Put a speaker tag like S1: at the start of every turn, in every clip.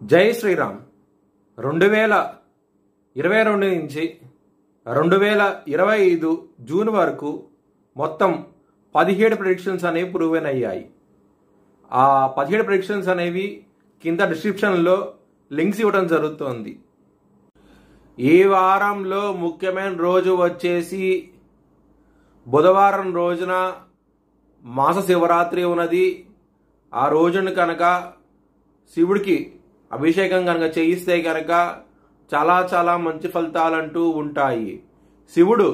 S1: జై శ్రీరామ్. 2022 నుంచి 2025 జూన్ వరకు మొత్తం 17 ప్రెడిక్షన్స్ అనేవి ప్రూవెన్ అయ్యాయి. ఆ 17 ప్రెడిక్షన్స్ అనేవి కింద డిస్క్రిప్షన్లో లింక్స్ ఇవ్వడం జరుగుతుంది. ఈ వారంలో ముఖ్యమైన రోజు వచ్చేసి బుధవారం రోజున మాస శివరాత్రి ఉన్నది. ఆ రోజున కనుక శివుడికి అభిషేకం కనుక చేయిస్తే కనుక చాలా చాలా మంచి ఫలితాలంటూ ఉంటాయి. శివుడు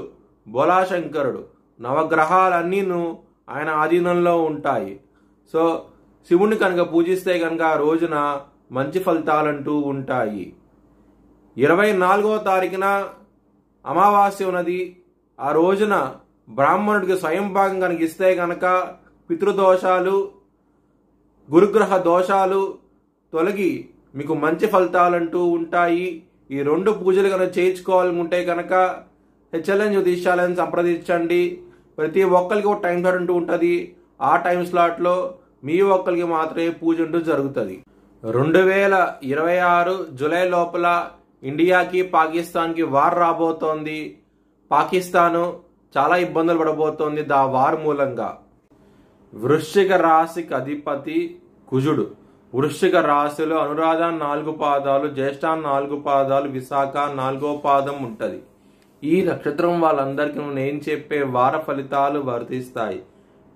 S1: బోలాశంకరుడు, నవగ్రహాలన్నీను ఆయన ఆధీనంలో ఉంటాయి. సో శివుడిని కనుక పూజిస్తే కనుక ఆ రోజున మంచి ఫలితాలంటూ ఉంటాయి. 24వ తారీఖున అమావాస్య ఉన్నది. ఆ రోజున బ్రాహ్మణుడికి స్వయం భాగం కనుక ఇస్తే కనుక పితృదోషాలు, గురుగ్రహ దోషాలు తొలగి మీకు మంచి ఫలితాలంటూ ఉంటాయి. ఈ 2 పూజలు కనుక చేయించుకోవాలనుకుంటే కనుక హెచ్ఎల్ఎన్ జ్యోతిష్యాలను సంప్రదించండి. ప్రతి ఒక్కరికి ఒక టైం స్లాట్ అంటూ ఉంటుంది. ఆ టైం స్లాట్లో మీ ఒక్కరికి మాత్రమే పూజ అంటూ జరుగుతుంది. 2026 జూలై లోపల ఇండియాకి పాకిస్తాన్కి వార్ రాబోతోంది. పాకిస్తాను చాలా ఇబ్బందులు పడబోతోంది దా వార్ మూలంగా. వృశ్చిక రాశికి అధిపతి కుజుడు. వృశ్చిక రాశిలో అనురాధ 4 పాదాలు, జ్యేష్ఠ 4 పాదాలు, విశాఖ 4వ పాదం ఉంటుంది. ఈ నక్షత్రం వాళ్ళందరికీ నేను చెప్పే వార ఫలితాలు వర్తిస్తాయి.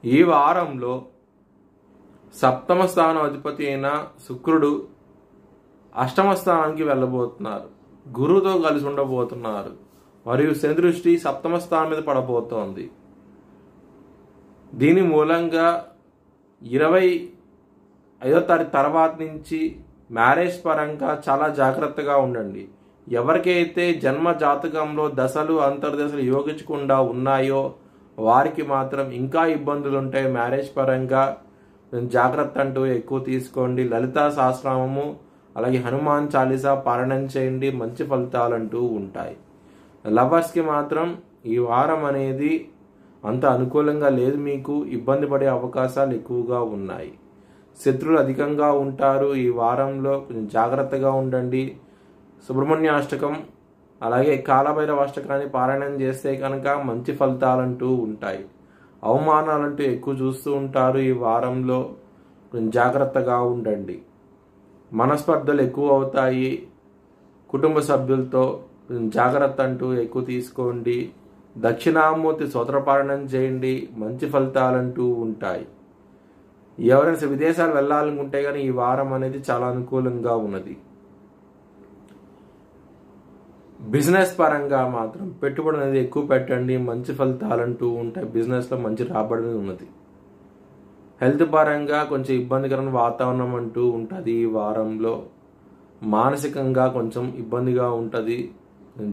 S1: ఈ వారంలో 7వ స్థానం అధిపతి అయిన శుక్రుడు 8వ స్థానానికి వెళ్ళబోతున్నారు. గురువుతో కలిసి ఉండబోతున్నారు. మరియు శని దృష్టి 7వ స్థానం మీద పడబోతోంది. దీని మూలంగా 25వ తారీఖు తర్వాత నుంచి మ్యారేజ్ పరంగా చాలా జాగ్రత్తగా ఉండండి. ఎవరికైతే జన్మ జాతకంలో దశలు అంతర్దశలు యోగించకుండా ఉన్నాయో వారికి మాత్రం ఇంకా ఇబ్బందులు ఉంటాయి. మ్యారేజ్ పరంగా జాగ్రత్త అంటూ ఎక్కువ తీసుకోండి. లలితా సహస్రనామము అలాగే హనుమాన్ చాలీసా పారాయణం చేయండి. మంచి ఫలితాలంటూ ఉంటాయి. లవర్స్కి మాత్రం ఈ వారం అనేది అంత అనుకూలంగా లేదు. మీకు ఇబ్బంది పడే అవకాశాలు ఎక్కువగా ఉన్నాయి. శత్రువులు అధికంగా ఉంటారు. ఈ వారంలో కొంచెం జాగ్రత్తగా ఉండండి. సుబ్రహ్మణ్య అష్టకం అలాగే కాలభైరవ అష్టకాన్ని పారాయణం చేస్తే కనుక మంచి ఫలితాలంటూ ఉంటాయి. అవమానాలంటూ ఎక్కువ చూస్తూ ఉంటారు. ఈ వారంలో కొంచెం జాగ్రత్తగా ఉండండి. మనస్పర్ధలు ఎక్కువ అవుతాయి. కుటుంబ సభ్యులతో జాగ్రత్త అంటూ ఎక్కువ తీసుకోండి. దక్షిణామూర్తి స్తోత్రపారాయణం చేయండి. మంచి ఫలితాలంటూ ఉంటాయి. ఎవరైనా విదేశాలు వెళ్ళాలనుకుంటే కానీ ఈ వారం అనేది చాలా అనుకూలంగా ఉన్నది. బిజినెస్ పరంగా మాత్రం పెట్టుబడి అనేది ఎక్కువ పెట్టండి. మంచి ఫలితాలంటూ ఉంటాయి. బిజినెస్లో మంచి రాబడి ఉన్నది. హెల్త్ పరంగా కొంచెం ఇబ్బందికరమైన వాతావరణం అంటూ ఉంటుంది. ఈ వారంలో మానసికంగా కొంచెం ఇబ్బందిగా ఉంటుంది.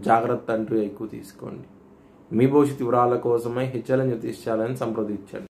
S1: జాగ్రత్త అంటూ ఎక్కువ తీసుకోండి. మీ భవిష్యత్తు వివరాల కోసమై హెచ్ఎల్ఎన్ జ్యోతిష్యాలను సంప్రదించండి.